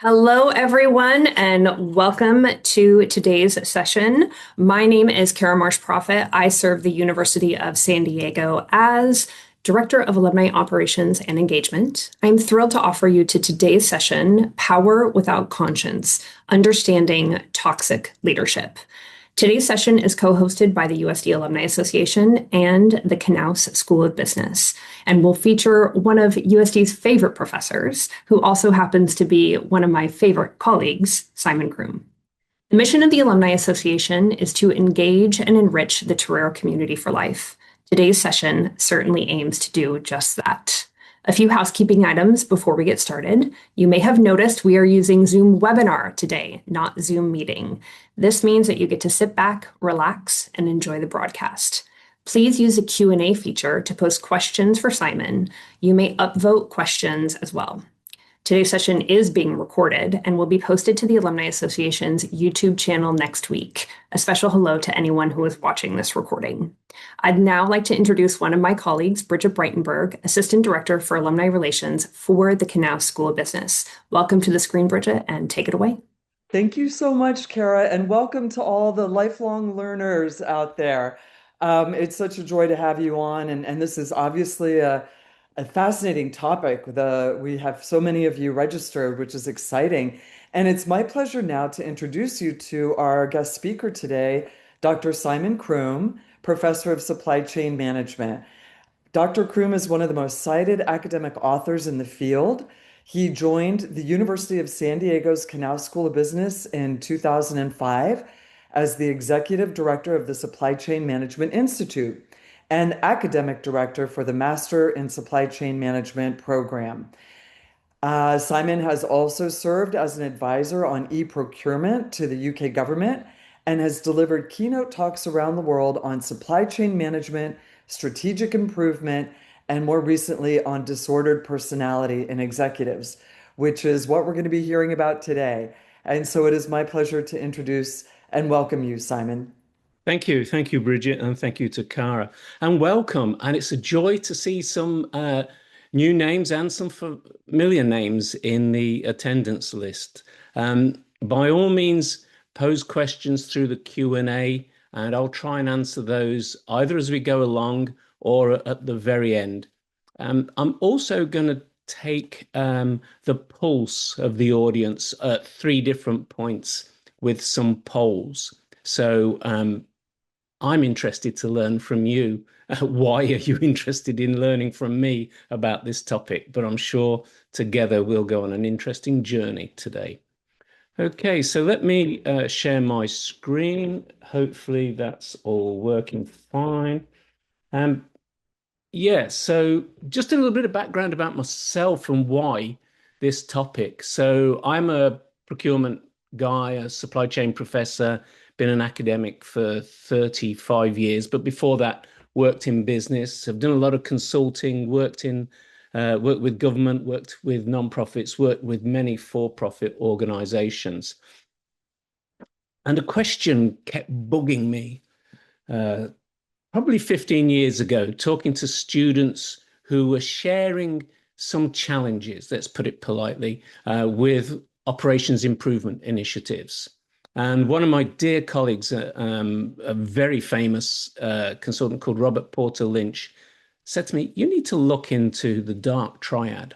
Hello, everyone, and welcome to today's session. My name is Kara Marsh Prophet. I serve the University of San Diego as Director of Alumni Operations and Engagement. I'm thrilled to offer you to today's session, Power Without Conscience, Understanding Toxic Leadership. Today's session is co-hosted by the USD Alumni Association and the Knaus School of Business, and will feature one of USD's favorite professors, who also happens to be one of my favorite colleagues, Simon Croom. The mission of the Alumni Association is to engage and enrich the Torero community for life. Today's session certainly aims to do just that. A few housekeeping items before we get started. You may have noticed we are using Zoom webinar today, not Zoom meeting. This means that you get to sit back, relax, and enjoy the broadcast. Please use the Q&A feature to post questions for Simon. You may upvote questions as well. Today's session is being recorded and will be posted to the Alumni Association's YouTube channel next week. A special hello to anyone who is watching this recording. I'd now like to introduce one of my colleagues, Bridget Breitenberg, Assistant Director for Alumni Relations for the Knaus School of Business. Welcome to the screen, Bridget, and take it away. Thank you so much, Kara, and welcome to all the lifelong learners out there. It's such a joy to have you on, and this is obviously a fascinating topic. We have so many of you registered, which is exciting. And it's my pleasure now to introduce you to our guest speaker today, Dr. Simon Croom, Professor of Supply Chain Management. Dr. Croom is one of the most cited academic authors in the field. He joined the University of San Diego's Knaus School of Business in 2005 as the executive director of the Supply Chain Management Institute and academic director for the Master in Supply Chain Management program. Simon has also served as an advisor on e-procurement to the UK government and has delivered keynote talks around the world on supply chain management, strategic improvement, and more recently on disordered personality in executives, which is what we're going to be hearing about today. And so it is my pleasure to introduce and welcome you, Simon. Thank you. Thank you, Bridget, and thank you to Cara. And welcome. And it's a joy to see some new names and some familiar names in the attendance list. By all means, pose questions through the Q&A, and I'll try and answer those either as we go along or at the very end. I'm also going to take the pulse of the audience at three different points with some polls. So I'm interested to learn from you. Why are you interested in learning from me about this topic? But I'm sure together we'll go on an interesting journey today. Okay, so let me share my screen. Hopefully that's all working fine. Yeah, so just a little bit of background about myself and why this topic. So I'm a procurement guy, a supply chain professor, been an academic for 35 years, but before that, worked in business. I've done a lot of consulting, worked with government, worked with nonprofits, worked with many for-profit organizations. And a question kept bugging me. Probably 15 years ago, talking to students who were sharing some challenges, let's put it politely, with operations improvement initiatives. And one of my dear colleagues, a very famous consultant called Robert Porter Lynch, said to me, you need to look into the dark triad.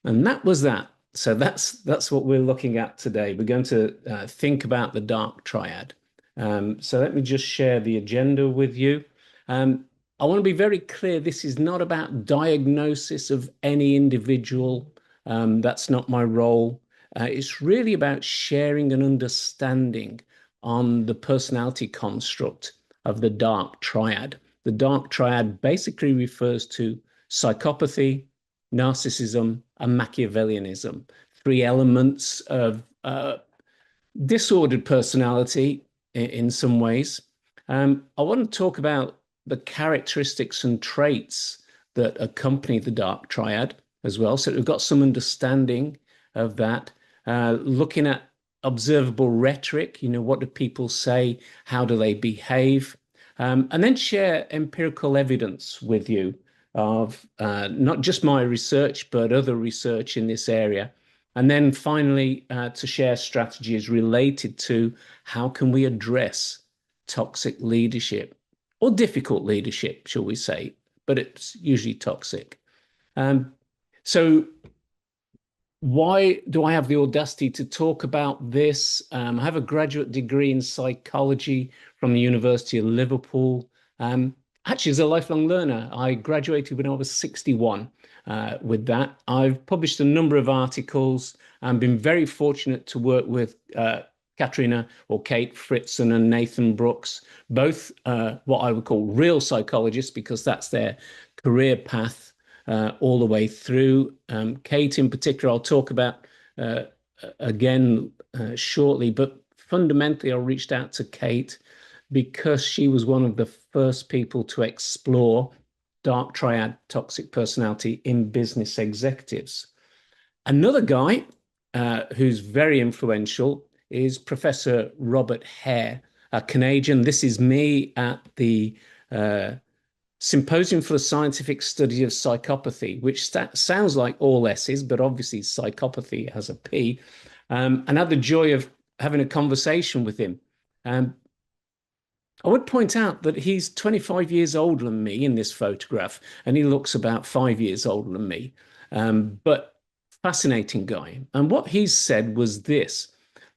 And that was that. So that's what we're looking at today. We're going to think about the dark triad. So let me just share the agenda with you. I want to be very clear. This is not about diagnosis of any individual. That's not my role. It's really about sharing an understanding on the personality construct of the dark triad. The dark triad basically refers to psychopathy, narcissism, and Machiavellianism, three elements of disordered personality in some ways. I want to talk about the characteristics and traits that accompany the dark triad as well. So we've got some understanding of that, looking at observable rhetoric, what do people say? How do they behave? And then share empirical evidence with you of not just my research, but other research in this area And then finally, to share strategies related to how can we address toxic leadership or difficult leadership, shall we say, but it's usually toxic. So why do I have the audacity to talk about this? I have a graduate degree in psychology from the University of Liverpool. Actually, as a lifelong learner, I graduated when I was 61 with that. I've published a number of articles and been very fortunate to work with Katrina or Kate Fritzen and Nathan Brooks, both what I would call real psychologists because that's their career path all the way through. Kate, in particular, I'll talk about again shortly, but fundamentally, I reached out to Kate because she was one of the first people to explore dark triad toxic personality in business executives. Another guy who's very influential is Professor Robert Hare, a Canadian. This is me at the Symposium for the Scientific Study of Psychopathy, which sounds like all S's, but obviously psychopathy has a P, and had the joy of having a conversation with him. I would point out that he's 25 years older than me in this photograph, and he looks about 5 years older than me, but fascinating guy. And what he said was this,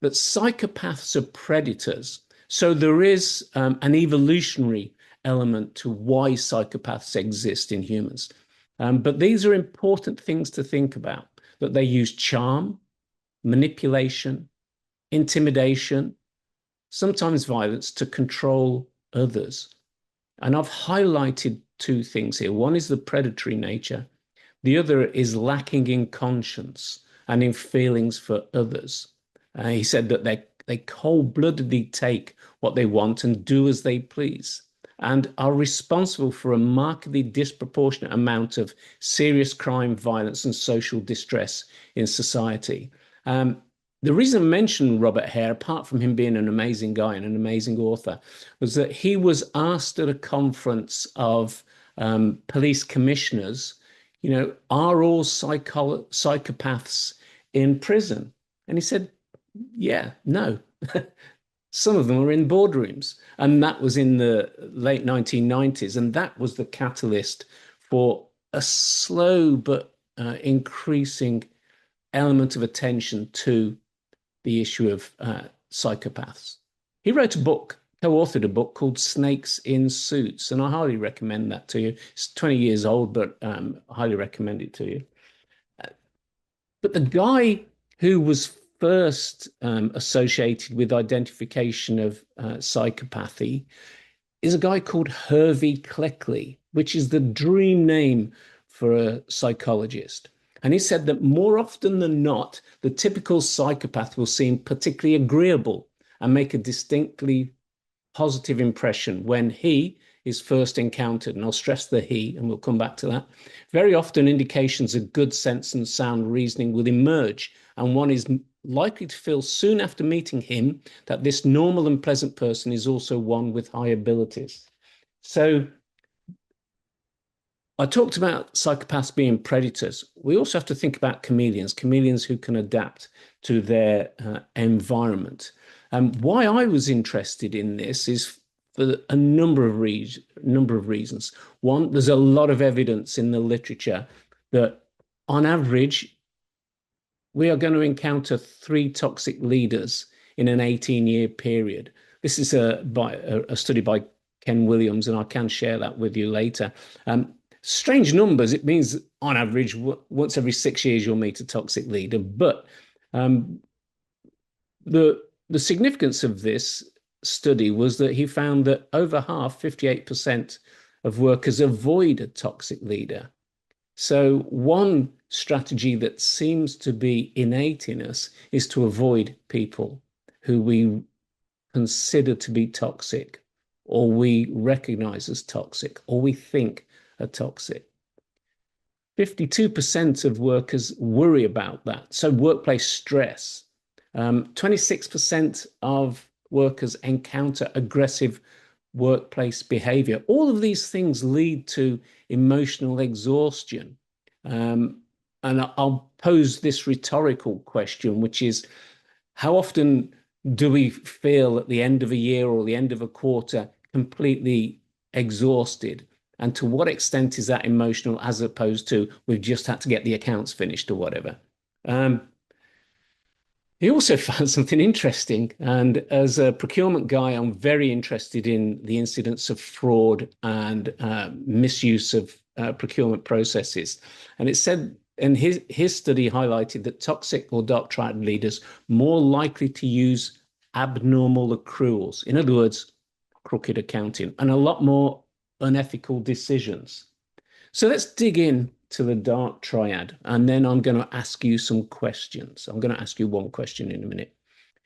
that psychopaths are predators. So there is an evolutionary element to why psychopaths exist in humans. But these are important things to think about, that they use charm, manipulation, intimidation, sometimes violence to control others. And I've highlighted two things here. One is the predatory nature. The other is lacking in conscience and in feelings for others. He said that they cold-bloodedly take what they want and do as they please, and are responsible for a markedly disproportionate amount of serious crime, violence, and social distress in society. The reason I mentioned Robert Hare, apart from him being an amazing guy and an amazing author, was that he was asked at a conference of police commissioners, are all psychopaths in prison? And he said, yeah, no. Some of them are in boardrooms. And that was in the late 1990s. And that was the catalyst for a slow but increasing element of attention to the issue of psychopaths. He wrote a book, co-authored a book called Snakes in Suits. And I highly recommend that to you. It's 20 years old, but I highly recommend it to you. But the guy who was first associated with identification of psychopathy is a guy called Hervey Cleckley, which is the dream name for a psychologist. And he said that more often than not, the typical psychopath will seem particularly agreeable and make a distinctly positive impression when he is first encountered. And I'll stress the he, and we'll come back to that. Very often indications of good sense and sound reasoning will emerge, and one is likely to feel soon after meeting him that this normal and pleasant person is also one with high abilities. So I talked about psychopaths being predators. We also have to think about chameleons who can adapt to their environment. Why I was interested in this is for a number of reasons. One, there's a lot of evidence in the literature that on average, we are going to encounter 3 toxic leaders in an 18-year period. This is a study by Ken Williams, and I can share that with you later. Strange numbers. It means on average, once every 6 years, you'll meet a toxic leader. But the significance of this study was that he found that over half, 58% of workers avoid a toxic leader. So one strategy that seems to be innate in us is to avoid people who we consider to be toxic, or we recognize as toxic, or we think are toxic. 52% of workers worry about that. So workplace stress. 26% of workers encounter aggressive workplace behavior. All of these things lead to emotional exhaustion. and I'll pose this rhetorical question, which is, how often do we feel at the end of a year or the end of a quarter completely exhausted? And to what extent is that emotional as opposed to we've just had to get the accounts finished or whatever? Um, he also found something interesting. And as a procurement guy, I'm very interested in the incidence of fraud and misuse of procurement processes. And it said, and his study highlighted that toxic or dark triad leaders more likely to use abnormal accruals. In other words, crooked accounting, and a lot more unethical decisions. So let's dig in to the dark triad, and then I'm going to ask you some questions. I'm going to ask you one question in a minute.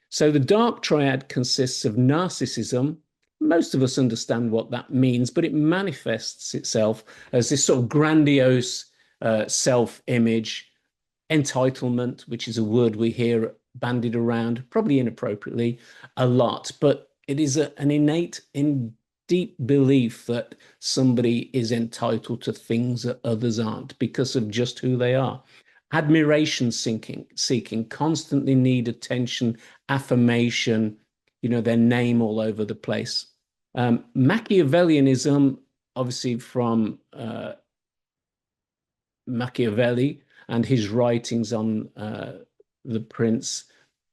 So the dark triad consists of narcissism. Most of us understand what that means, but it manifests itself as this sort of grandiose self-image, entitlement, which is a word we hear bandied around, probably inappropriately, a lot, but it is an innate, deep belief that somebody is entitled to things that others aren't because of just who they are. Admiration seeking, constantly need attention, affirmation, their name all over the place. Machiavellianism, obviously from Machiavelli and his writings on the prince,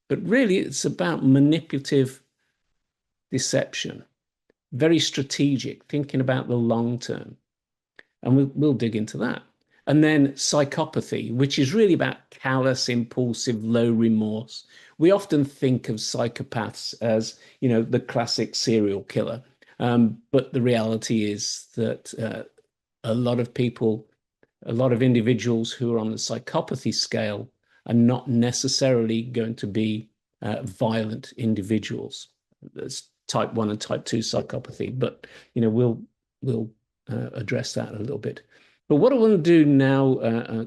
but really it's about manipulative deception, very strategic, thinking about the long term. And we'll dig into that. And then psychopathy, which is really about callous, impulsive, low remorse. We often think of psychopaths as, the classic serial killer. But the reality is that a lot of people, a lot of individuals who are on the psychopathy scale are not necessarily going to be violent individuals. There's type 1 and type 2 psychopathy, but we'll address that a little bit. But what I want to do now,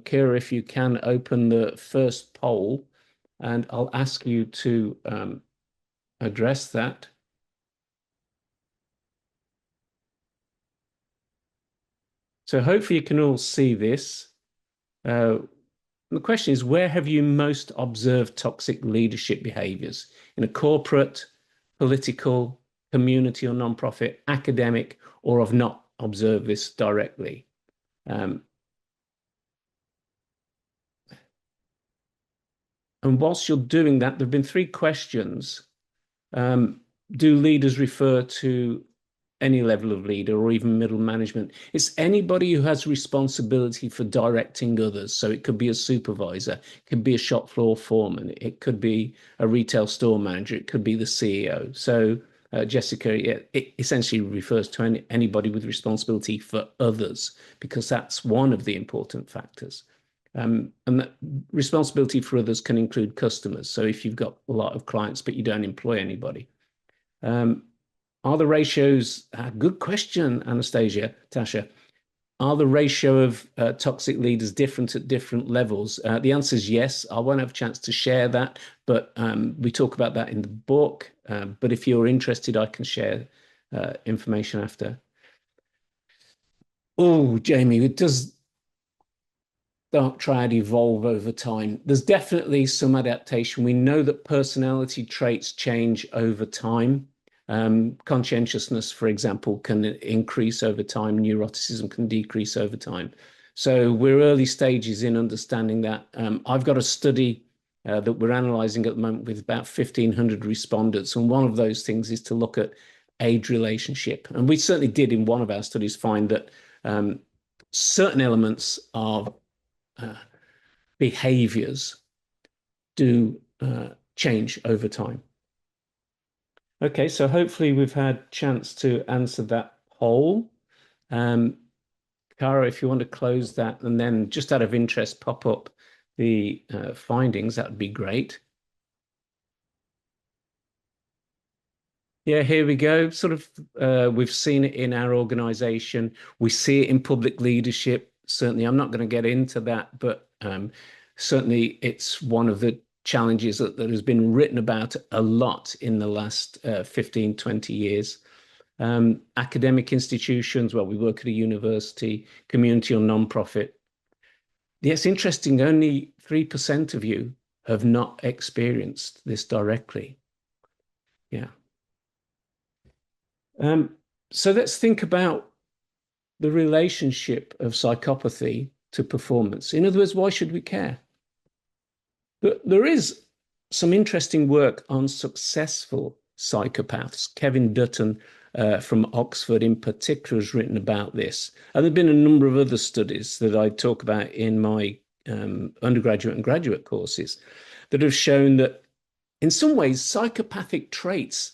Kira, if you can open the first poll, and I'll ask you to address that. So hopefully you can all see this. The question is, where have you most observed toxic leadership behaviors? In a corporate, political, community or nonprofit, academic, or have not observed this directly? And whilst you're doing that, there have been 3 questions. Do leaders refer to any level of leader or even middle management? It's anybody who has responsibility for directing others. So it could be a supervisor, it could be a shop floor foreman, it could be a retail store manager, it could be the CEO. So Jessica, it essentially refers to anybody with responsibility for others, because that's one of the important factors. And that responsibility for others can include customers. So if you've got a lot of clients, but you don't employ anybody. Are the ratios, good question, Anastasia, Tasha, are the ratio of toxic leaders different at different levels? The answer is yes. I won't have a chance to share that, but we talk about that in the book. But if you're interested, I can share information after. Oh, Jamie, does dark triad evolve over time? There's definitely some adaptation. We know that personality traits change over time. Conscientiousness, for example, can increase over time. Neuroticism can decrease over time. So we're early stages in understanding that. I've got a study that we're analyzing at the moment with about 1,500 respondents. And one of those things is to look at age relationship. And we certainly did in one of our studies find that certain elements of behaviors do change over time. Okay, so hopefully we've had a chance to answer that poll. Cara, if you want to close that and then just out of interest, pop up the findings, that would be great. Yeah, here we go. Sort of, we've seen it in our organization. We see it in public leadership. Certainly, I'm not going to get into that, but certainly it's one of the challenges that has been written about a lot in the last 15, 20 years. Academic institutions, well, we work at a university, community or nonprofit. Yeah, it's interesting. Only 3% of you have not experienced this directly. Yeah. Um, so let's think about the relationship of psychopathy to performance. In other words, why should we care? There is some interesting work on successful psychopaths. Kevin Dutton from Oxford in particular has written about this. And there have been a number of other studies that I talk about in my undergraduate and graduate courses that have shown that in some ways psychopathic traits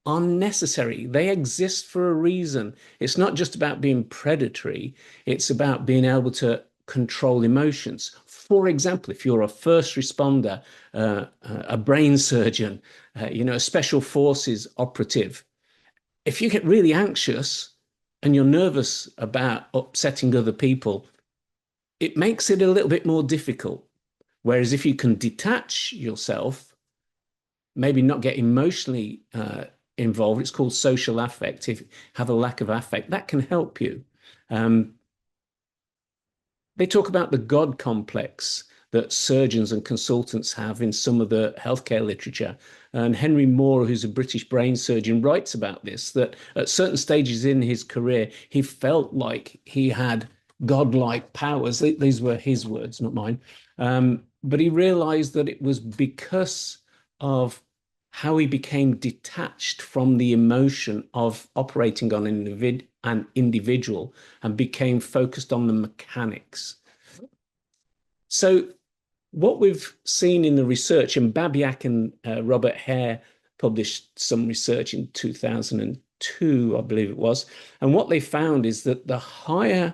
are necessary. They exist for a reason. It's not just about being predatory, it's about being able to control emotions. For example, if you're a first responder, a brain surgeon, a special forces operative, if you get really anxious and you're nervous about upsetting other people, it makes it a little bit more difficult. Whereas if you can detach yourself, maybe not get emotionally involved. It's called social affect. If you have a lack of affect, that can help you. Um, they talk about the God complex that surgeons and consultants have in some of the healthcare literature. And Henry Moore, who's a British brain surgeon, writes about this, that at certain stages in his career, he felt like he had godlike powers. These were his words, not mine. But he realized that it was because of how he became detached from the emotion of operating on an individual and became focused on the mechanics. So what we've seen in the research, and Babiak and Robert Hare published some research in 2002, I believe it was, and what they found is that the higher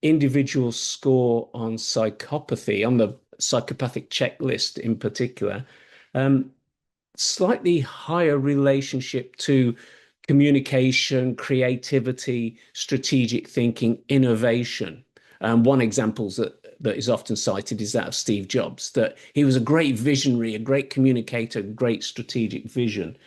individuals score on psychopathy, on the psychopathic checklist in particular, um, slightly higher relationship to communication, creativity, strategic thinking, innovation. One example that is often cited is that of Steve Jobs, that he was a great visionary, a great communicator, great strategic vision.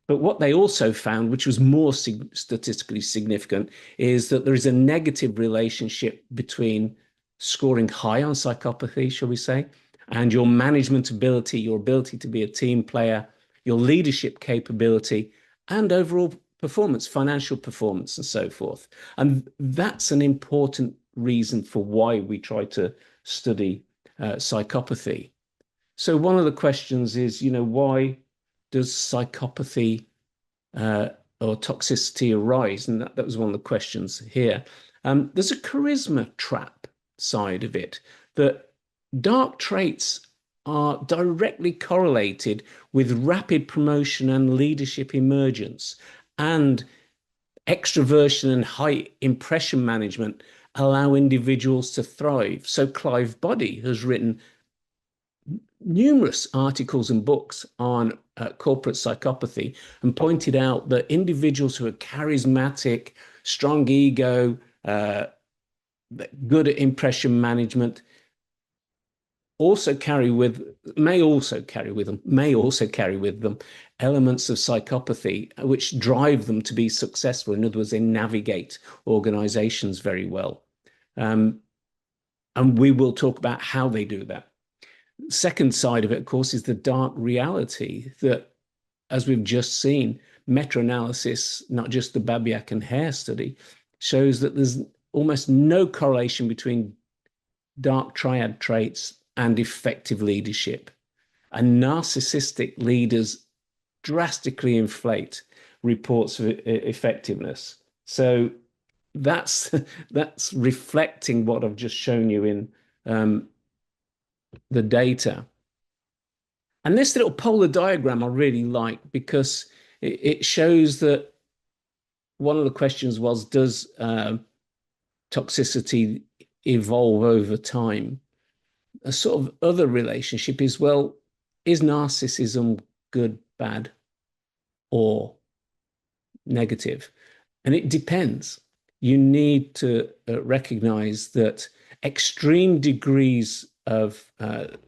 But what they also found, which was more statistically significant, is that there is a negative relationship between scoring high on psychopathy, shall we say, and your management ability, your ability to be a team player, your leadership capability, and overall performance, financial performance, and so forth. And that's an important reason for why we try to study psychopathy. So one of the questions is, why does psychopathy uh, or toxicity arise? And that was one of the questions here. There's a charisma trap side of it, that dark traits are directly correlated with rapid promotion and leadership emergence, and extroversion and high impression management allow individuals to thrive. So Clive Boddy has written numerous articles and books on corporate psychopathy and pointed out that individuals who are charismatic, strong ego, good at impression management may also carry with them elements of psychopathy which drive them to be successful. In other words, they navigate organizations very well. And we will talk about how they do that. Second side of it, of course, is the dark reality that, as we've just seen, meta-analysis, not just the Babiak and Hare study, shows that there's almost no correlation between dark triad traits and effective leadership. And narcissistic leaders drastically inflate reports of effectiveness. So that's reflecting what I've just shown you in the data. And this little polar diagram I really like, because it shows that one of the questions was, does toxicity evolve over time? A sort of other relationship is, well, is narcissism good, bad, or negative? And it depends. You need to recognize that extreme degrees of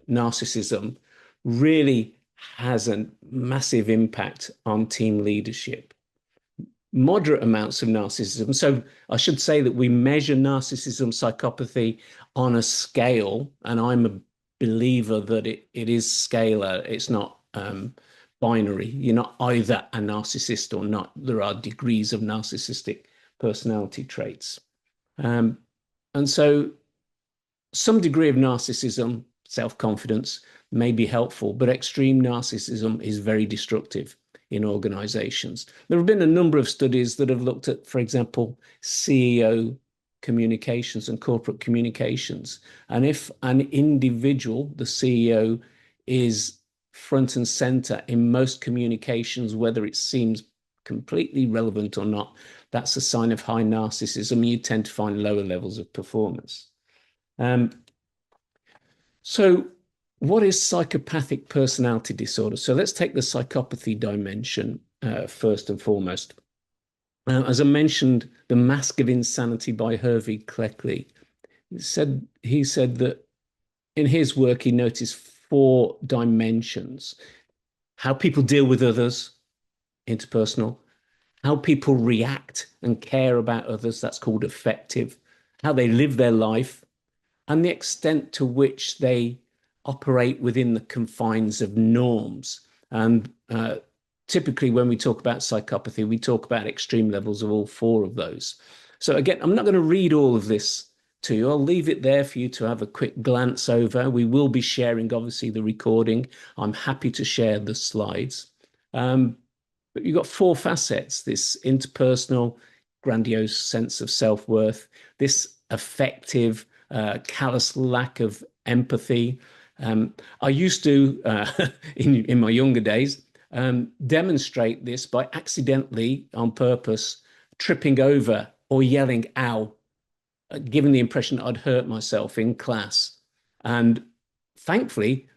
narcissism really has a massive impact on team leadership. moderate amounts of narcissism. So I should say that we measure narcissism, psychopathy on a scale, and I'm a believer that it is scalar. It's not binary. You're not either a narcissist or not. There are degrees of narcissistic personality traits. Um, and so some degree of narcissism, self-confidence may be helpful, but extreme narcissism is very destructive in organizations. There have been a number of studies that have looked at, for example, CEO communications and corporate communications. And if an individual, the CEO, is front and center in most communications, whether it seems completely relevant or not, that's a sign of high narcissism. You tend to find lower levels of performance. Um, so what is psychopathic personality disorder? So let's take the psychopathy dimension first and foremost. As I mentioned, The Mask of Insanity by Hervey Cleckley he said that in his work, he noticed four dimensions: how people deal with others, interpersonal; how people react and care about others, that's called affective; how they live their life; and the extent to which they operate within the confines of norms. And typically, when we talk about psychopathy, we talk about extreme levels of all four of those. So again, I'm not going to read all of this to you. I'll leave it there for you to have a quick glance over. We will be sharing, obviously, the recording. I'm happy to share the slides. But you've got four facets: this interpersonal, grandiose sense of self-worth, this affective, callous lack of empathy. I used to, in my younger days, demonstrate this by accidentally, on purpose, tripping over or yelling "ow," giving the impression that I'd hurt myself in class. And thankfully,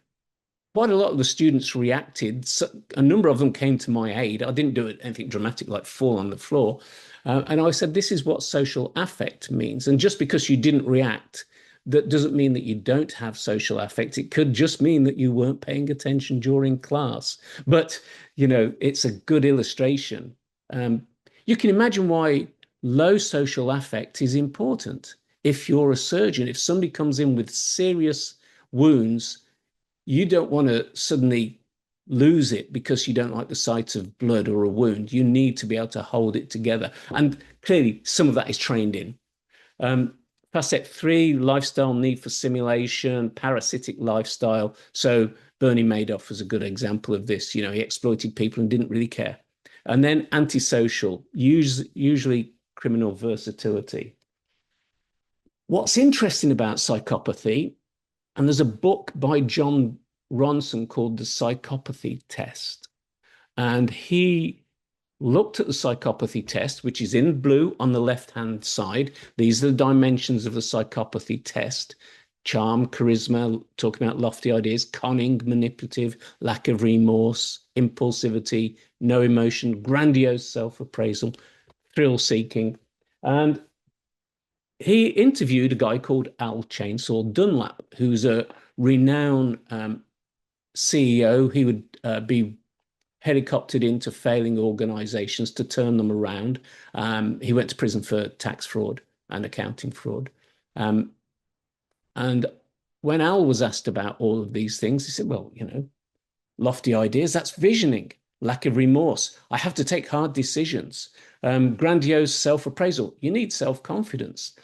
quite a lot of the students reacted. So a number of them came to my aid. I didn't do anything dramatic like fall on the floor. And I said, this is what social affect means. And just because you didn't react, that doesn't mean that you don't have social affect. It could just mean that you weren't paying attention during class. But, it's a good illustration. You can imagine why low social affect is important. If you're a surgeon, if somebody comes in with serious wounds, you don't want to suddenly lose it because you don't like the sight of blood or a wound. You need to be able to hold it together. And clearly, some of that is trained in. Facet 3, lifestyle need for simulation, parasitic lifestyle. So Bernie Madoff was a good example of this. He exploited people and didn't really care. And then antisocial, usually criminal versatility. What's interesting about psychopathy, and there's a book by John Ronson called The Psychopathy Test. And he looked at the psychopathy test, which is in blue on the left-hand side. These are the dimensions of the psychopathy test: charm, charisma, talking about lofty ideas; cunning, manipulative, lack of remorse, impulsivity, no emotion; grandiose self-appraisal, thrill-seeking. And he interviewed a guy called Al Chainsaw Dunlap, who's a renowned CEO. He would be helicoptered into failing organizations to turn them around. He went to prison for tax fraud and accounting fraud. And when Al was asked about all of these things, he said, well, lofty ideas, that's visioning; lack of remorse, I have to take hard decisions; grandiose self-appraisal, you need self-confidence.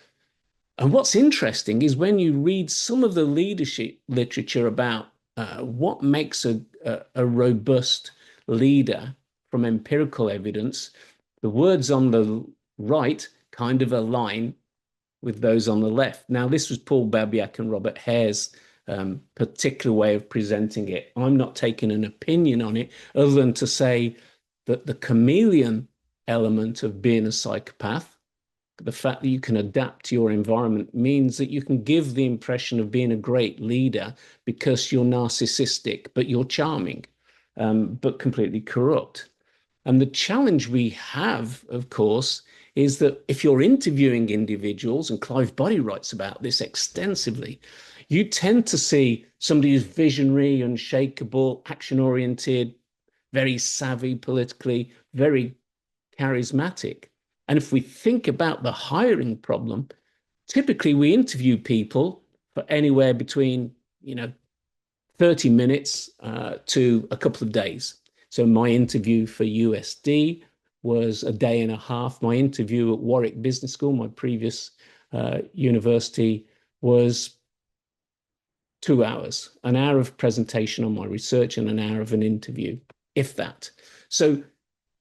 And what's interesting is when you read some of the leadership literature about what makes a robust leader from empirical evidence, the words on the right kind of align with those on the left. Now, this was Paul Babiak and Robert Hare's particular way of presenting it. I'm not taking an opinion on it other than to say that the chameleon element of being a psychopath, the fact that you can adapt to your environment, means that you can give the impression of being a great leader because you're narcissistic, but you're charming, but completely corrupt. And the challenge we have, of course, is that if you're interviewing individuals, and Clive Boddy writes about this extensively, you tend to see somebody who's visionary, unshakable, action-oriented, very savvy politically, very charismatic. And if we think about the hiring problem, typically we interview people for anywhere between, 30 minutes to a couple of days. So my interview for USD was a day and a half. My interview at Warwick Business School, my previous university, was 2 hours, an hour of presentation on my research and an hour of an interview, if that. So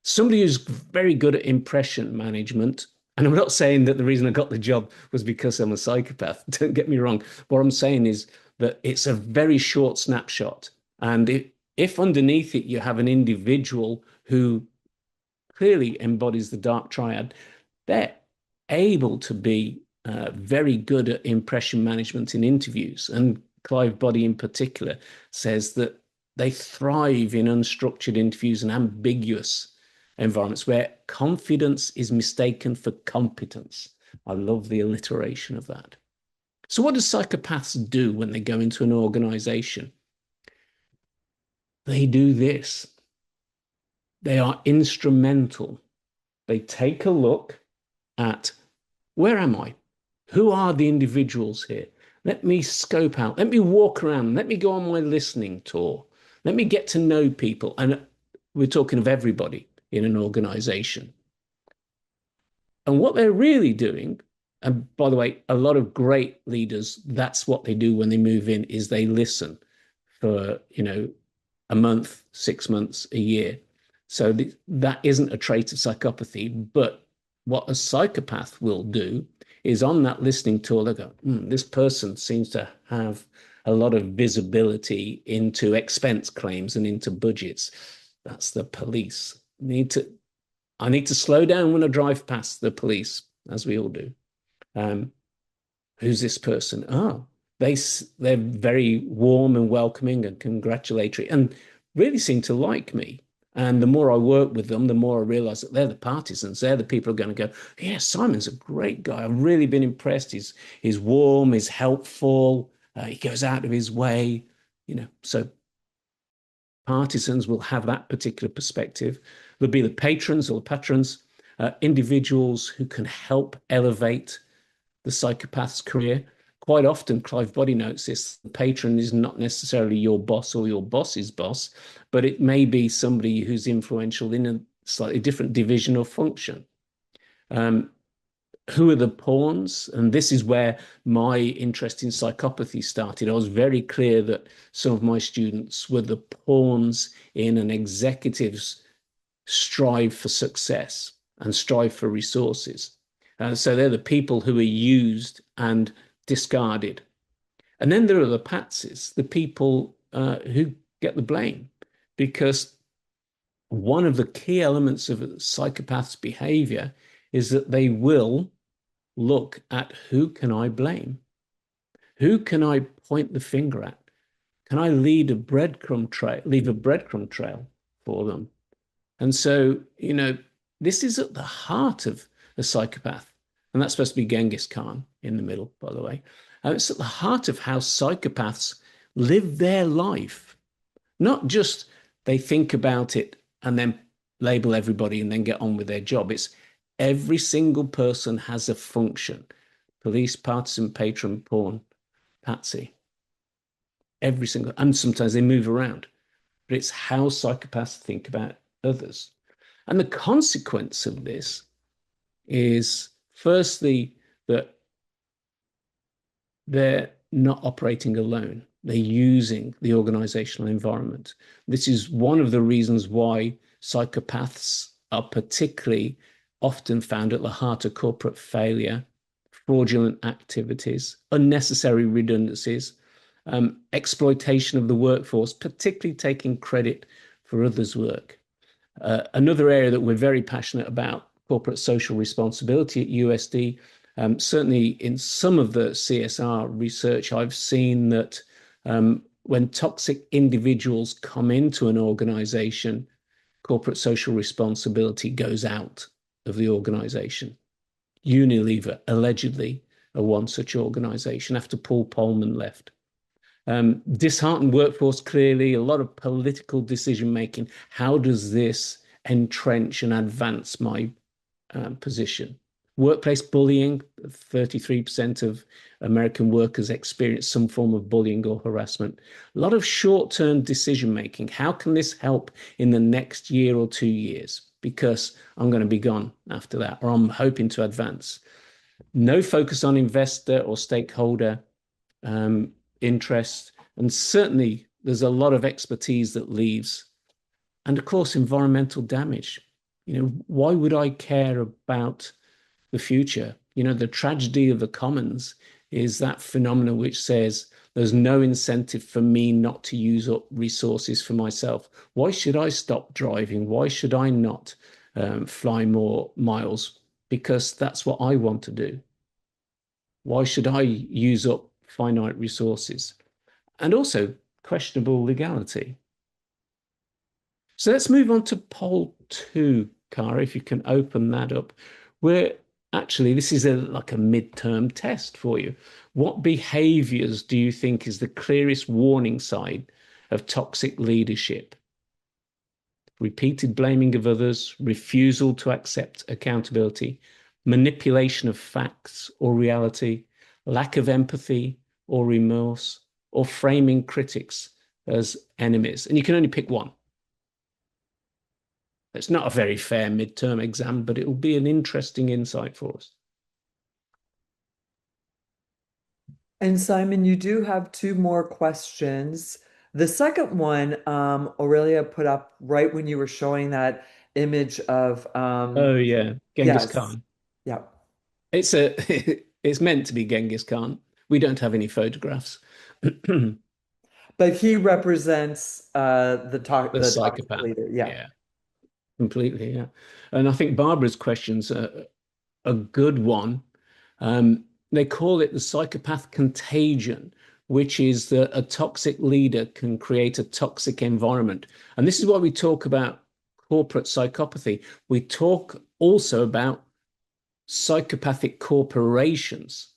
somebody who's very good at impression management, and I'm not saying that the reason I got the job was because I'm a psychopath, don't get me wrong. What I'm saying is that it's a very short snapshot. And if underneath it you have an individual who clearly embodies the dark triad, they're able to be very good at impression management in interviews. And Clive Boddy in particular says that they thrive in unstructured interviews and ambiguous environments where confidence is mistaken for competence. I love the alliteration of that. So what do psychopaths do when they go into an organization? They do this. They are instrumental. They take a look at, where am I? Who are the individuals here? Let me scope out. Let me walk around. Let me go on my listening tour. Let me get to know people. And we're talking of everybody in an organization. And what they're really doing, and by the way, a lot of great leaders, that's what they do when they move in, is they listen for, a month, 6 months, a year. So that isn't a trait of psychopathy, but what a psychopath will do is on that listening tour, they go, this person seems to have a lot of visibility into expense claims and into budgets. That's the police. I need to slow down when I drive past the police, as we all do. Who's this person? Oh, they're very warm and welcoming and congratulatory and really seem to like me. And the more I work with them, the more I realize that they're the partisans. They're the people who are going to go, yeah, Simon's a great guy. I've really been impressed. He's warm, he's helpful. He goes out of his way, So partisans will have that particular perspective. There'll be the patrons or the patrons, individuals who can help elevate the psychopath's career. Quite often, Clive Boddy notes this, the patron is not necessarily your boss or your boss's boss, but it may be somebody who's influential in a slightly different division or function. Who are the pawns? And this is where my interest in psychopathy started. I was very clear that some of my students were the pawns in an executive's strive for success and strive for resources. So they're the people who are used and discarded. And then there are the patsies, the people who get the blame, because one of the key elements of a psychopath's behavior is that they will look at, who can I blame? Who can I point the finger at? Can I leave a breadcrumb trail for them? And so, this is at the heart of a psychopath. And that's supposed to be Genghis Khan in the middle, by the way. It's at the heart of how psychopaths live their life. Not just they think about it and then label everybody and then get on with their job. It's every single person has a function. Police, partisan, patron, pawn, patsy. Every single, and sometimes they move around. But it's how psychopaths think about others. And the consequence of this is, firstly, that they're not operating alone. They're using the organizational environment. This is one of the reasons why psychopaths are particularly often found at the heart of corporate failure, fraudulent activities, unnecessary redundancies, exploitation of the workforce, particularly taking credit for others' work. Another area that we're very passionate about, corporate social responsibility at USD. Certainly in some of the CSR research, I've seen that when toxic individuals come into an organization, corporate social responsibility goes out of the organization. Unilever, allegedly, are one such organization after Paul Polman left. Disheartened workforce, clearly, a lot of political decision making. How does this entrench and advance my position. Workplace bullying, 33% of American workers experience some form of bullying or harassment. A lot of short-term decision making. How can this help in the next year or 2 years? Because I'm going to be gone after that, or I'm hoping to advance. No focus on investor or stakeholder interest. And certainly there's a lot of expertise that leaves. And of course, environmental damage. Why would I care about the future? The tragedy of the commons is that phenomenon which says there's no incentive for me not to use up resources for myself. Why should I stop driving? Why should I not fly more miles? Because that's what I want to do. Why should I use up finite resources? And also questionable legality. So let's move on to poll 2, Cara, if you can open that up. This is like a midterm test for you. What behaviors do you think is the clearest warning sign of toxic leadership? Repeated blaming of others, refusal to accept accountability, manipulation of facts or reality, lack of empathy or remorse, or framing critics as enemies. And you can only pick one. It's not a very fair midterm exam, but it will be an interesting insight for us. And Simon, you do have 2 more questions. The second one, Aurelia put up right when you were showing that image of, Oh yeah, Genghis yes, Khan. yeah. It's it's meant to be Genghis Khan. We don't have any photographs. But he represents The the toxic psychopath. leader. Yeah. Yeah, completely. Yeah. And I think Barbara's question's a good one. They call it the psychopath contagion, which is that a toxic leader can create a toxic environment. And this is why we talk about corporate psychopathy. We talk also about psychopathic corporations.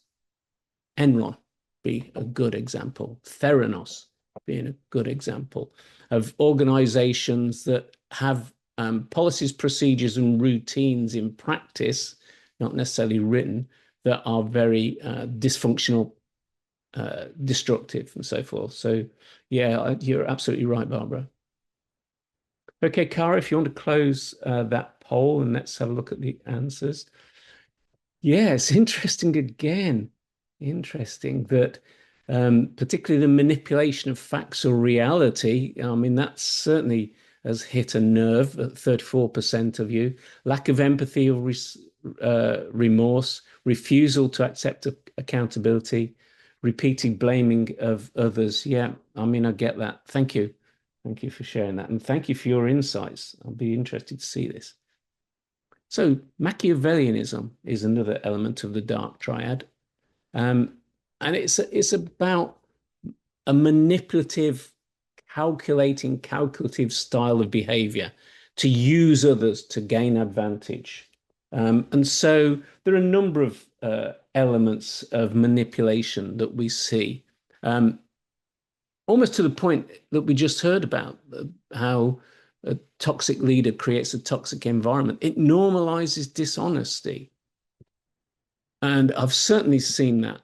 Enron be a good example. Theranos being a good example of organizations that have policies, procedures, and routines in practice, not necessarily written, that are very dysfunctional, destructive, and so forth. So, yeah, you're absolutely right, Barbara. Okay, Cara, if you want to close that poll and let's have a look at the answers. Yeah, it's interesting again. Interesting that particularly the manipulation of facts or reality, I mean, that certainly has hit a nerve at 34% of you. Lack of empathy or remorse, refusal to accept accountability, repeated blaming of others. Yeah, I mean, I get that. Thank you. Thank you for sharing that. And thank you for your insights. I'll be interested to see this. So Machiavellianism is another element of the dark triad. And it's about a manipulative, calculative style of behavior to use others to gain advantage. And so there are a number of elements of manipulation that we see, almost to the point that we just heard about, how a toxic leader creates a toxic environment. It normalizes dishonesty. And I've certainly seen that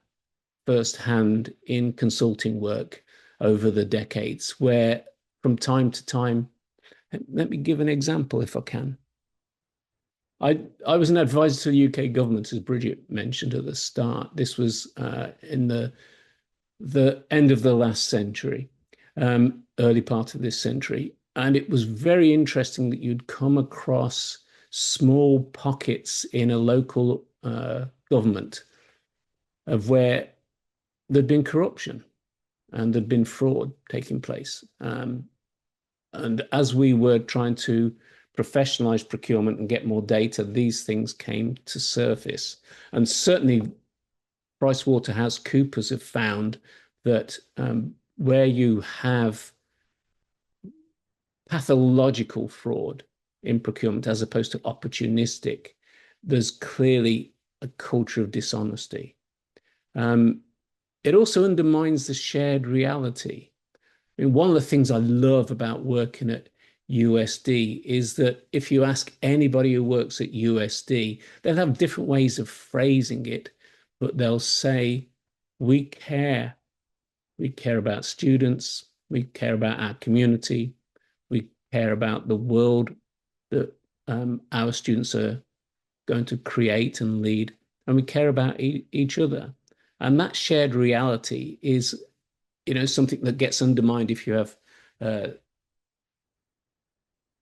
firsthand in consulting work over the decades, where from time to time, let me give an example if I can. I was an advisor to the UK government, as Bridget mentioned at the start. This was in the end of the last century, early part of this century. And it was very interesting that you'd come across small pockets in a local government of where there'd been corruption and there'd been fraud taking place. And as we were trying to professionalize procurement and get more data, these things came to surface. And certainly PricewaterhouseCoopers have found that where you have pathological fraud in procurement as opposed to opportunistic, there's clearly a culture of dishonesty. It also undermines the shared reality. I mean, one of the things I love about working at USD is that if you ask anybody who works at USD, they'll have different ways of phrasing it, but they'll say, we care. We care about students. We care about our community. We care about the world that our students are going to create and lead. And we care about each other. And that shared reality is, something that gets undermined if you have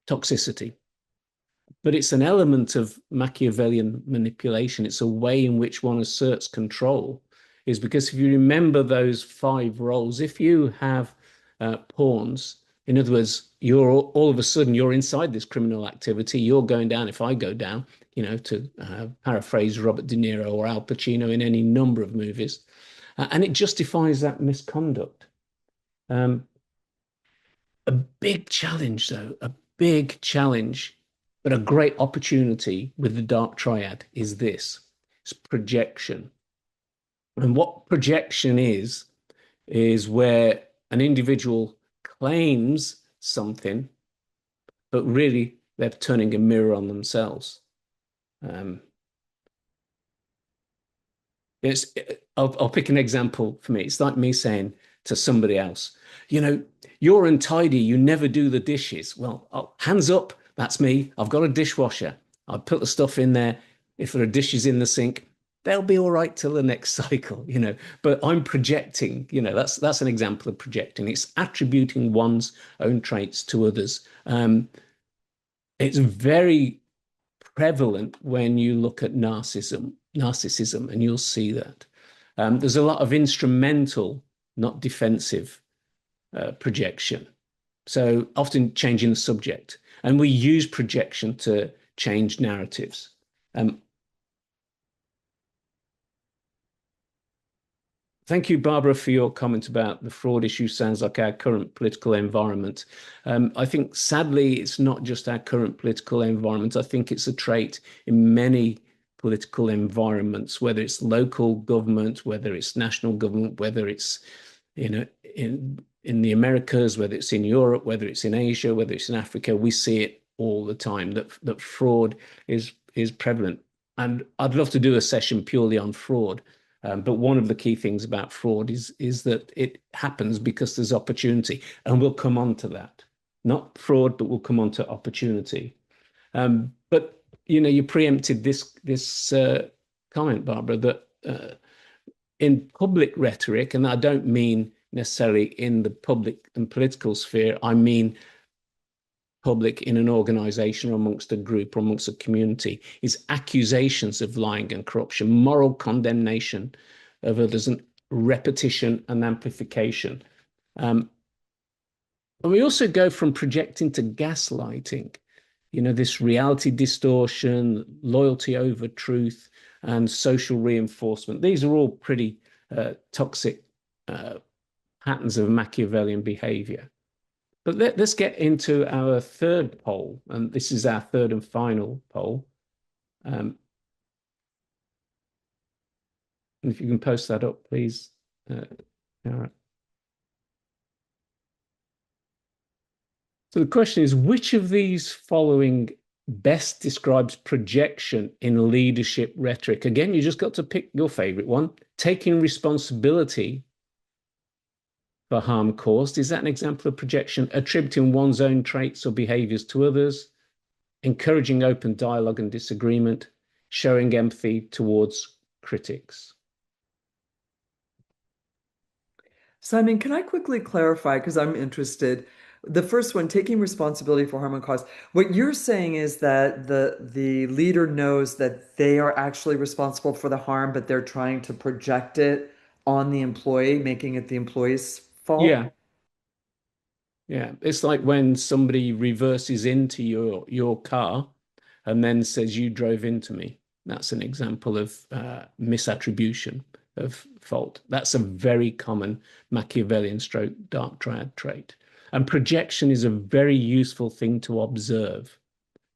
toxicity. But it's an element of Machiavellian manipulation. It's a way in which one asserts control, is because if you remember those 5 roles, if you have pawns, in other words, you're all of a sudden you're inside this criminal activity, you're going down if I go down, to paraphrase Robert De Niro or Al Pacino in any number of movies. And it justifies that misconduct. A big challenge, though, a big challenge, but a great opportunity with the dark triad is this. It's projection. And what projection is where an individual claims something, but really they're turning a mirror on themselves. I'll pick an example for me. It's like me saying to somebody else, you're untidy, you never do the dishes. Well, hands up, that's me. I've got a dishwasher. I put the stuff in there. If there are dishes in the sink, they'll be all right till the next cycle, But I'm projecting, that's an example of projecting. It's attributing one's own traits to others. It's very prevalent when you look at narcissism, and you'll see that. There's a lot of instrumental, not defensive projection. So often changing the subject. And we use projection to change narratives. Thank you, Barbara, for your comment about the fraud issue. Sounds like our current political environment. I think, sadly, it's not just our current political environment. I think it's a trait in many political environments, whether it's local government, whether it's national government, whether it's in the Americas, whether it's in Europe, whether it's in Asia, whether it's in Africa. We see it all the time that fraud is prevalent. And I'd love to do a session purely on fraud. But one of the key things about fraud is that it happens because there's opportunity, and we'll come on to that. Not fraud, but we'll come on to opportunity. But you preempted this comment, Barbara, that in public rhetoric, and I don't mean necessarily in the public and political sphere, I mean public in an organization or amongst a group or amongst a community, is accusations of lying and corruption, moral condemnation of others, and repetition and amplification. And we also go from projecting to gaslighting, this reality distortion, loyalty over truth, and social reinforcement. These are all pretty toxic patterns of Machiavellian behavior. But let's get into our third poll, and this is our third and final poll. And if you can post that up, please. All right. So the question is, which of these following best describes projection in leadership rhetoric? Again, you just got to pick your favorite one. Taking responsibility for harm caused. Is that an example of projection? Attributing one's own traits or behaviors to others, encouraging open dialogue and disagreement, showing empathy towards critics. Simon, can I quickly clarify, because I'm interested? The first one, taking responsibility for harm and cause. What you're saying is that the leader knows that they are actually responsible for the harm, but they're trying to project it on the employee, making it the employee's fault? Yeah. It's like when somebody reverses into your car and then says, you drove into me. That's an example of misattribution of fault. That's a very common Machiavellian stroke dark triad trait. And projection is a very useful thing to observe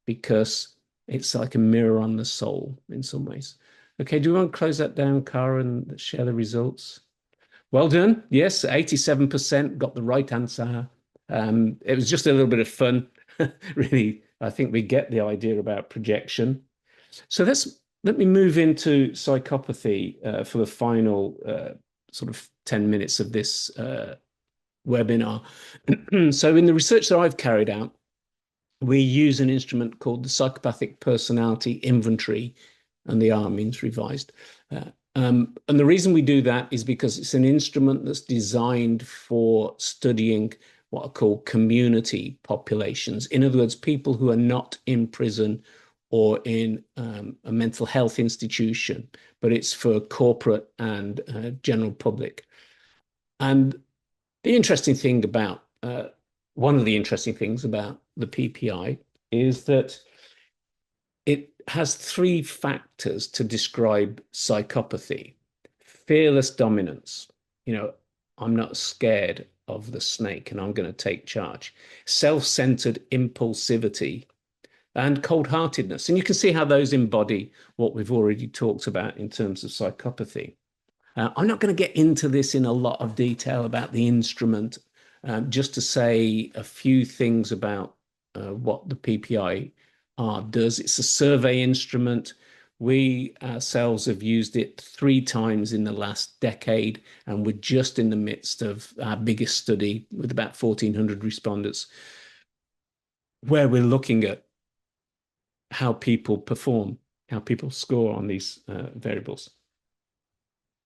because it's like a mirror on the soul in some ways. Okay, do you want to close that down, Cara, and share the results? Well done. Yes, 87% got the right answer. It was just a little bit of fun. really, I think we get the idea about projection. So let me move into psychopathy for the final sort of 10 minutes of this webinar. So in the research that I've carried out, we use an instrument called the Psychopathic Personality Inventory, and the R means revised. And the reason we do that is because it's an instrument that's designed for studying what are called community populations. In other words, people who are not in prison or in a mental health institution, but it's for corporate and general public. And the interesting thing about one of the interesting things about the PPI is that it has three factors to describe psychopathy. Fearless dominance. I'm not scared of the snake and I'm going to take charge. Self-centered impulsivity and cold-heartedness. And you can see how those embody what we've already talked about in terms of psychopathy. I'm not going to get into this in a lot of detail about the instrument, just to say a few things about what the PPI-R does. It's a survey instrument. We ourselves have used it 3 times in the last decade, and we're just in the midst of our biggest study with about 1,400 respondents, where we're looking at how people perform, how people score on these variables.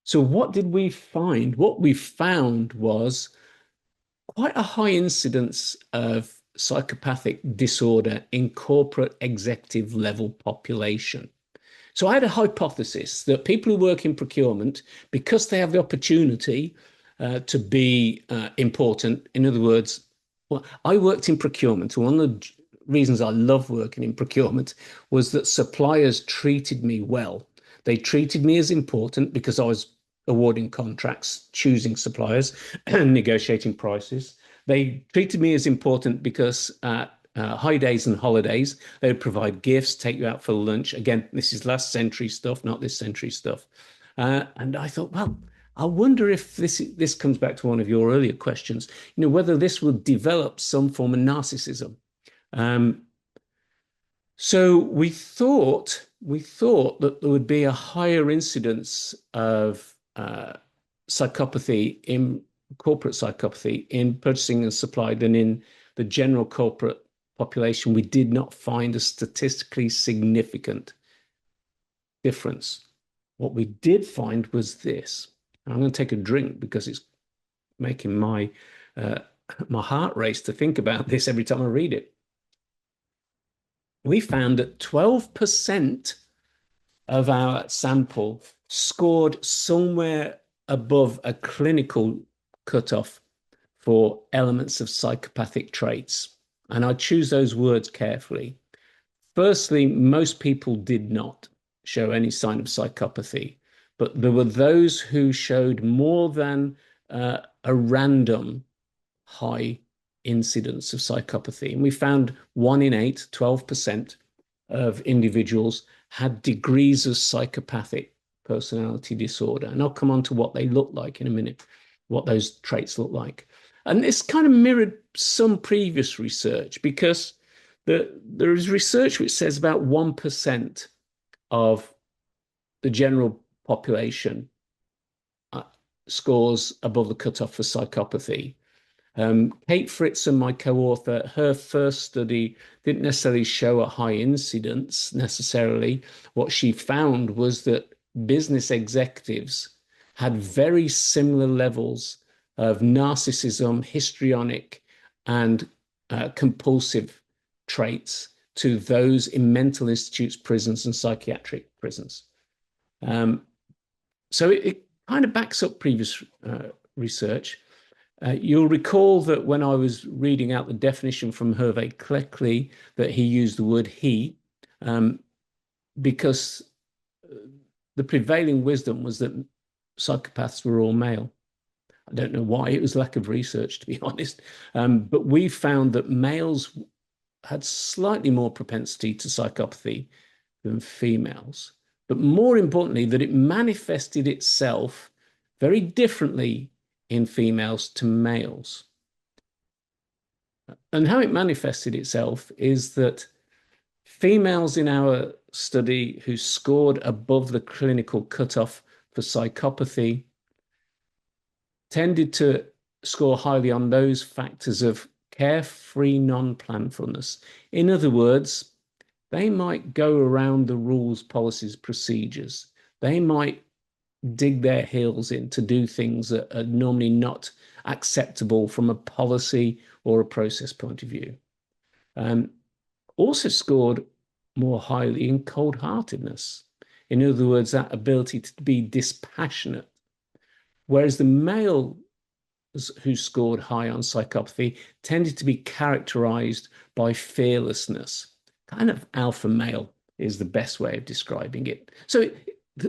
So what did we find? What we found was quite a high incidence of psychopathic disorder in corporate executive level population. So I had a hypothesis that people who work in procurement, because they have the opportunity to be important, in other words, well, I worked in procurement. One of the reasons I love working in procurement was that suppliers treated me well. They treated me as important because I was awarding contracts, choosing suppliers, and negotiating prices. They treated me as important because at high days and holidays, they would provide gifts, take you out for lunch. Again, this is last century stuff, not this century stuff. And I thought, well, I wonder if this comes back to one of your earlier questions, whether this will develop some form of narcissism. So we thought that there would be a higher incidence of psychopathy in corporate psychopathy in purchasing and supply than in the general corporate population. We did not find a statistically significant difference. What we did find was this. I'm going to take a drink because it's making my heart race to think about this every time I read it. We found that 12% of our sample scored somewhere above a clinical cutoff for elements of psychopathic traits. And I choose those words carefully. Firstly, most people did not show any sign of psychopathy, but there were those who showed more than a random high incidence of psychopathy. And we found 1 in 8, 12% of individuals had degrees of psychopathic personality disorder. And I'll come on to what they look like in a minute, what those traits look like. And this kind of mirrored some previous research, because there is research which says about 1% of the general population scores above the cutoff for psychopathy. Kate Fritzen, my co-author, her first study didn't necessarily show a high incidence necessarily. What she found was that business executives had very similar levels of narcissism, histrionic, and compulsive traits to those in mental institutes, prisons, and psychiatric prisons. So it kind of backs up previous research. You'll recall that when I was reading out the definition from Hervé Cleckley, that he used the word he, because the prevailing wisdom was that psychopaths were all male. I don't know why. It was lack of research, to be honest. But we found that males had slightly more propensity to psychopathy than females. But more importantly, that it manifested itself very differently in females to males. And how it manifested itself is that females in our study who scored above the clinical cutoff for psychopathy tended to score highly on those factors of carefree non-planfulness. In other words, they might go around the rules, policies, procedures. They might dig their heels in to do things that are normally not acceptable from a policy or a process point of view. Also scored more highly in cold-heartedness. In other words, that ability to be dispassionate. Whereas the male who scored high on psychopathy tended to be characterized by fearlessness. Kind of alpha male is the best way of describing it. So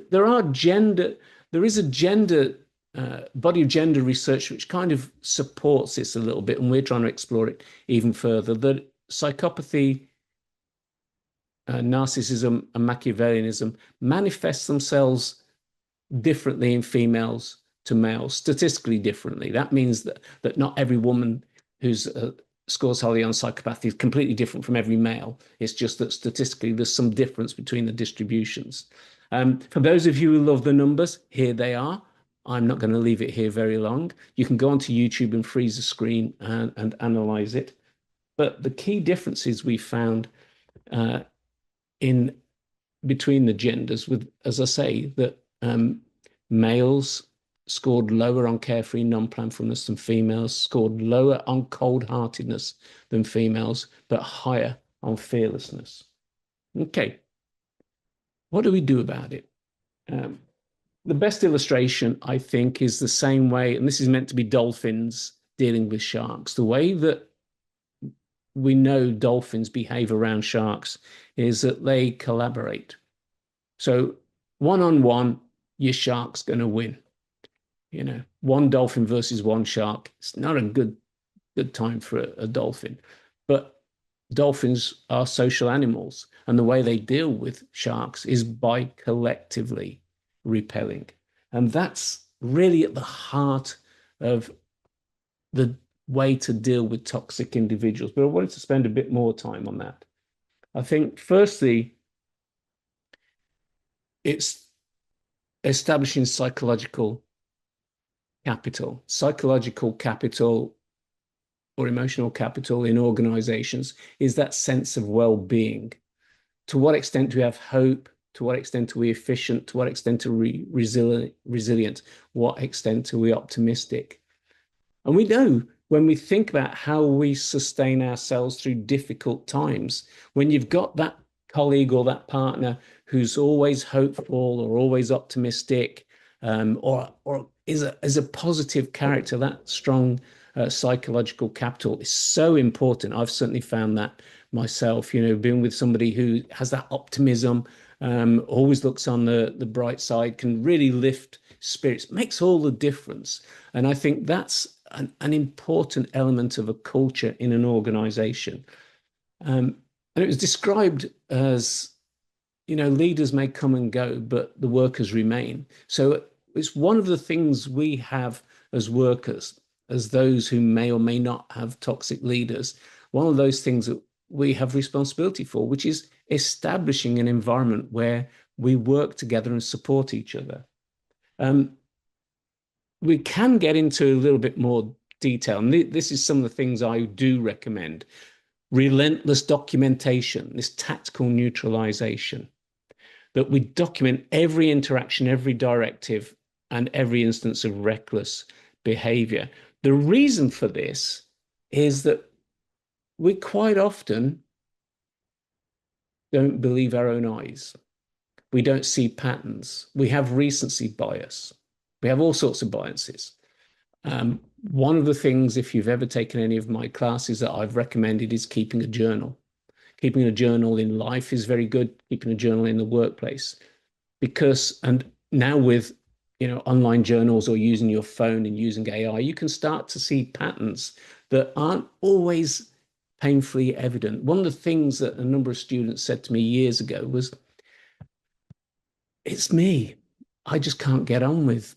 there is a gender body of gender research which kind of supports this a little bit, and we're trying to explore it even further. That psychopathy, narcissism, and Machiavellianism manifest themselves differently in females to males, statistically differently. That means that not every woman who's scores highly on psychopathy is completely different from every male. It's just that statistically there's some difference between the distributions. For those of you who love the numbers, here they are. I'm not going to leave it here very long. You can go onto YouTube and freeze the screen and analyze it. But the key differences we found in between the genders, with, as I say, that males scored lower on carefree non-planfulness than females, scored lower on cold-heartedness than females, but higher on fearlessness. Okay, what do we do about it? The best illustration, I think, is the same way, and this is meant to be dolphins dealing with sharks. The way that we know dolphins behave around sharks is that they collaborate. So one-on-one, your shark's going to win. You know, one dolphin versus one shark. It's not a good time for a dolphin. But dolphins are social animals, and the way they deal with sharks is by collectively repelling. And that's really at the heart of the way to deal with toxic individuals. But I wanted to spend a bit more time on that. I think, firstly, it's establishing psychological capital or emotional capital in organizations is that sense of well-being. To what extent do we have hope? To what extent are we efficient? To what extent are we resilient? What extent are we optimistic? And we know when we think about how we sustain ourselves through difficult times, when you've got that colleague or that partner who's always hopeful or always optimistic, or is a positive character, that strong psychological capital is so important. I've certainly found that myself, you know, being with somebody who has that optimism, always looks on the bright side, can really lift spirits, makes all the difference. And I think that's an important element of a culture in an organization. And it was described as, you know, leaders may come and go, but the workers remain. So it's one of the things we have as workers, as those who may or may not have toxic leaders, one of those things that we have responsibility for, which is establishing an environment where we work together and support each other. We can get into a little bit more detail, and this is some of the things I do recommend. Relentless documentation, this tactical neutralization, that we document every interaction, every directive, and every instance of reckless behavior. The reason for this is that we quite often don't believe our own eyes. We don't see patterns. We have recency bias. We have all sorts of biases. One of the things, if you've ever taken any of my classes, that I've recommended is keeping a journal. Keeping a journal in life is very good. Keeping a journal in the workplace, because, and now with, you know, online journals or using your phone and using AI, you can start to see patterns that aren't always painfully evident. One of the things that a number of students said to me years ago was, it's me. I just can't get on with,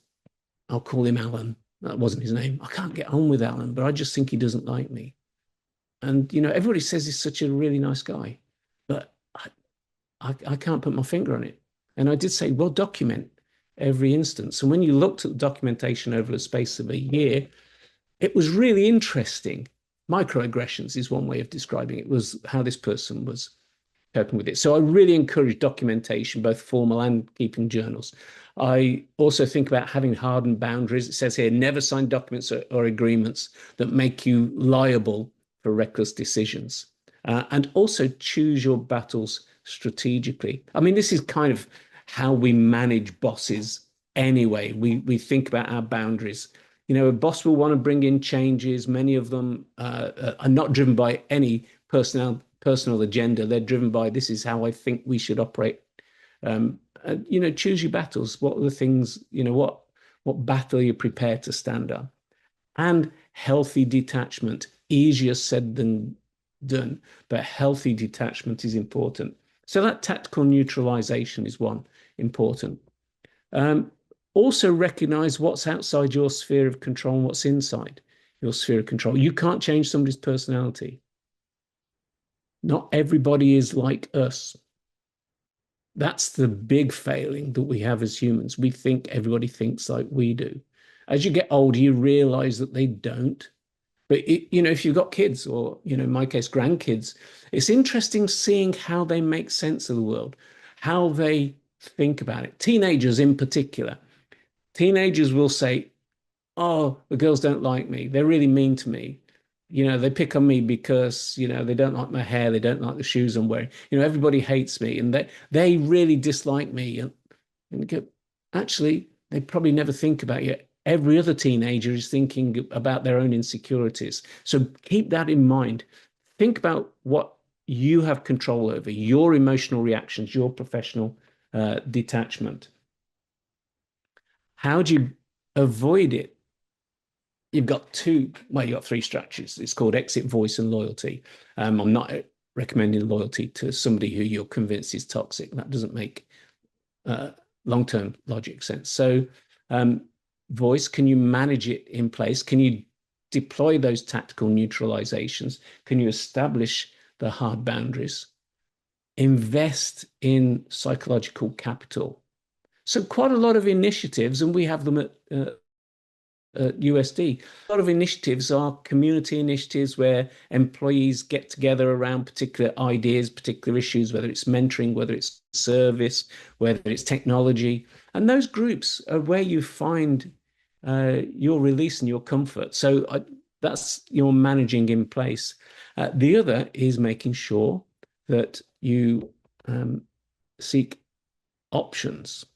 I'll call him Alan. That wasn't his name. I can't get on with Alan, but I just think he doesn't like me. And, everybody says he's such a really nice guy, but I can't put my finger on it. And I did say, well, document every instance. And when you looked at the documentation over the space of a year, it was really interesting. Microaggressions is one way of describing it, was how this person was coping with it. So I really encourage documentation, both formal and keeping journals. I also think about having hardened boundaries. It says here, never sign documents or agreements that make you liable for reckless decisions. And also choose your battles strategically. I mean, this is kind of how we manage bosses anyway. We think about our boundaries. A boss will want to bring in changes. Many of them are not driven by any personal agenda. They're driven by, this is how I think we should operate. Choose your battles. What are the things, what battle you're prepared to stand on? And healthy detachment, easier said than done, but healthy detachment is important. So that tactical neutralization is one important. Also recognize what's outside your sphere of control and what's inside your sphere of control. You can't change somebody's personality. Not everybody is like us. That's the big failing that we have as humans. We think everybody thinks like we do. As you get older, you realize that they don't. But if you've got kids or, in my case, grandkids, it's interesting seeing how they make sense of the world, how they think about it. Teenagers in particular. Teenagers will say, oh, the girls don't like me. They're really mean to me. They pick on me because, they don't like my hair. They don't like the shoes I'm wearing. Everybody hates me and they really dislike me. And you go, actually, they probably never think about you. Every other teenager is thinking about their own insecurities. So keep that in mind. Think about what you have control over, your emotional reactions, your professional detachment. How do you avoid it? You've got three strategies. It's called exit, voice, and loyalty. I'm not recommending loyalty to somebody who you're convinced is toxic. That doesn't make long-term logic sense. So voice, can you manage it in place? Can you deploy those tactical neutralizations? Can you establish the hard boundaries? Invest in psychological capital. So quite a lot of initiatives, and we have them at USD. A lot of initiatives are community initiatives where employees get together around particular ideas, particular issues, whether it's mentoring, whether it's service, whether it's technology. And those groups are where you find your release and your comfort. So that's your managing in place. The other is making sure that you seek options.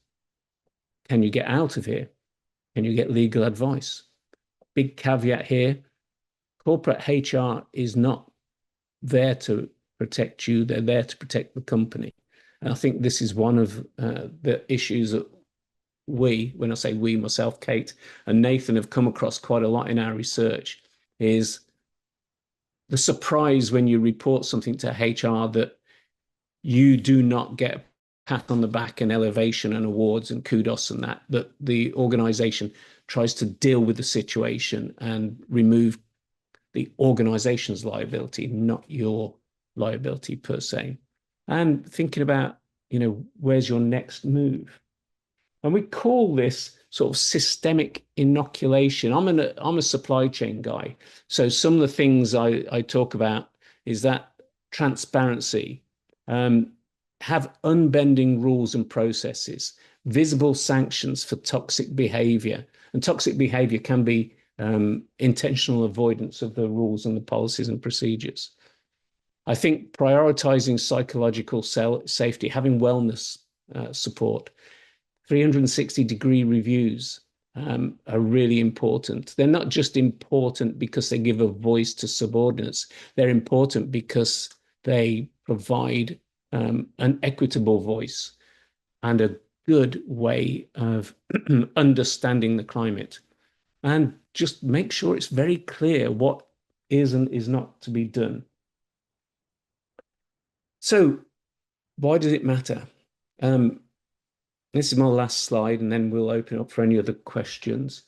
Can you get out of here? Can you get legal advice? Big caveat here, corporate HR is not there to protect you. They're there to protect the company. And I think this is one of the issues that when I say we, myself, Kate, and Nathan have come across quite a lot in our research, is the surprise when you report something to HR that you do not get pat on the back and elevation and awards and kudos and that the organization tries to deal with the situation and remove the organization's liability, not your liability per se. And thinking about, where's your next move? And we call this sort of systemic inoculation. I'm a supply chain guy. So some of the things I talk about is that transparency, have unbending rules and processes, visible sanctions for toxic behavior. And toxic behavior can be intentional avoidance of the rules and the policies and procedures. I think prioritizing psychological safety, having wellness support, 360-degree reviews are really important. They're not just important because they give a voice to subordinates. They're important because they provide an equitable voice and a good way of understanding the climate. And just make sure it's very clear what is and is not to be done. So why does it matter? This is my last slide, and then we'll open up for any other questions.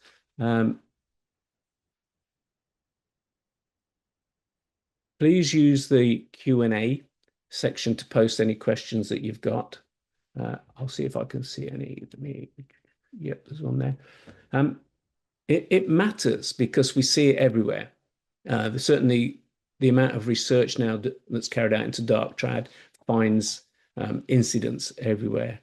Please use the Q&A section to post any questions that you've got. I'll see if I can see any. Yep, there's one there. It matters because we see it everywhere. There's certainly the amount of research now that's carried out into dark triad finds incidents everywhere.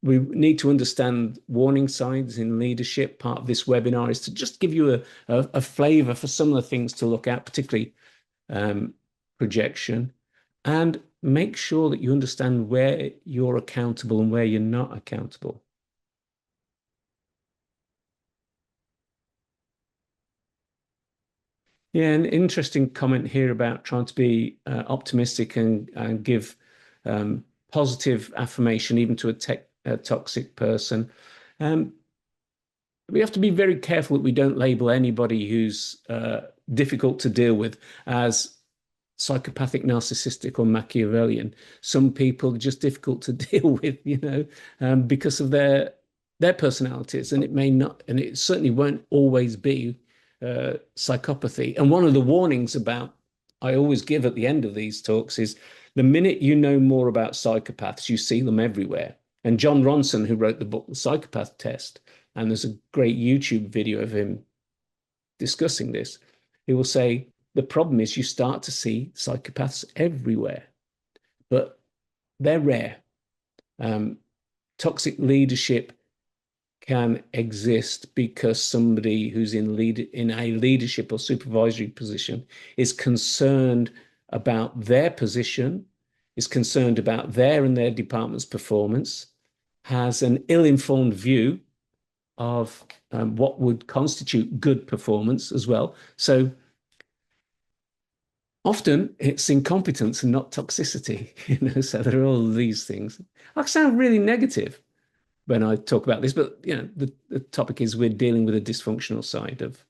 We need to understand warning signs in leadership. Part of this webinar is to just give you a flavor for some of the things to look at, particularly projection, and make sure that you understand where you're accountable and where you're not accountable. Yeah, an interesting comment here about trying to be optimistic and give positive affirmation even to a toxic person. We have to be very careful that we don't label anybody who's difficult to deal with as psychopathic, narcissistic, or Machiavellian. Some people are just difficult to deal with, because of their personalities, and it may not, and it certainly won't always be psychopathy. And one of the warnings I always give at the end of these talks is the minute you know more about psychopaths, you see them everywhere. And John Ronson, who wrote the book, The Psychopath Test, and there's a great YouTube video of him discussing this, he will say, the problem is you start to see psychopaths everywhere, but they're rare. Toxic leadership can exist because somebody who's in a leadership or supervisory position is concerned about their position, is concerned about their and their department's performance, has an ill-informed view of what would constitute good performance as well. So often it's incompetence and not toxicity, so there are all these things. I sound really negative when I talk about this, but the topic is we're dealing with a dysfunctional side of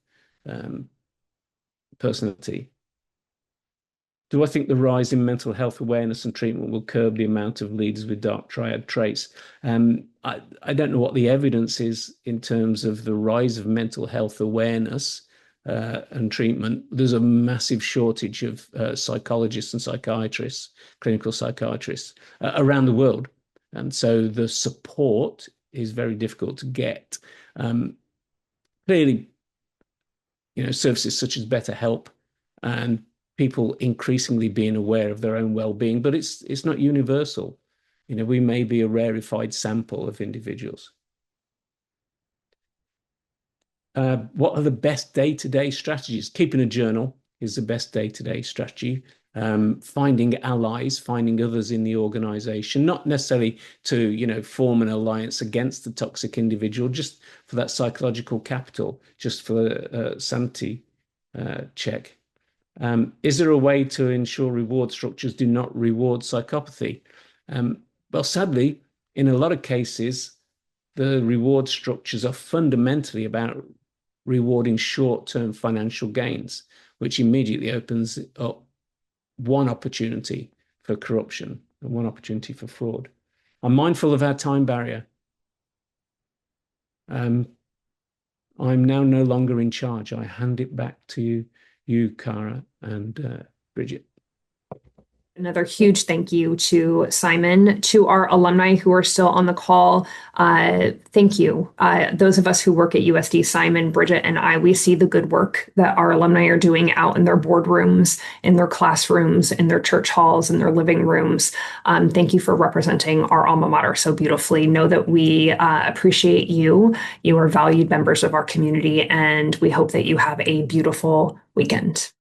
personality. Do I think the rise in mental health awareness and treatment will curb the amount of leaders with dark triad traits? I don't know what the evidence is in terms of the rise of mental health awareness and treatment. There's a massive shortage of psychologists and psychiatrists, clinical psychiatrists around the world. And so the support is very difficult to get. Clearly, services such as BetterHelp and people increasingly being aware of their own well-being, but it's not universal. We may be a rarefied sample of individuals. What are the best day-to-day strategies? Keeping a journal is the best day-to-day strategy. Finding allies, finding others in the organization, not necessarily to, form an alliance against the toxic individual, just for that psychological capital, just for a sanity check. Is there a way to ensure reward structures do not reward psychopathy? Well, sadly, in a lot of cases, the reward structures are fundamentally about rewarding short-term financial gains, which immediately opens up one opportunity for corruption and one opportunity for fraud. I'm mindful of our time barrier. I'm now no longer in charge. I hand it back to you, Cara and Bridget. Another huge thank you to Simon, to our alumni who are still on the call. Thank you. Those of us who work at USD, Simon, Bridget, and I, we see the good work that our alumni are doing out in their boardrooms, in their classrooms, in their church halls, in their living rooms. Thank you for representing our alma mater so beautifully. Know that we appreciate you. You are valued members of our community, and we hope that you have a beautiful weekend.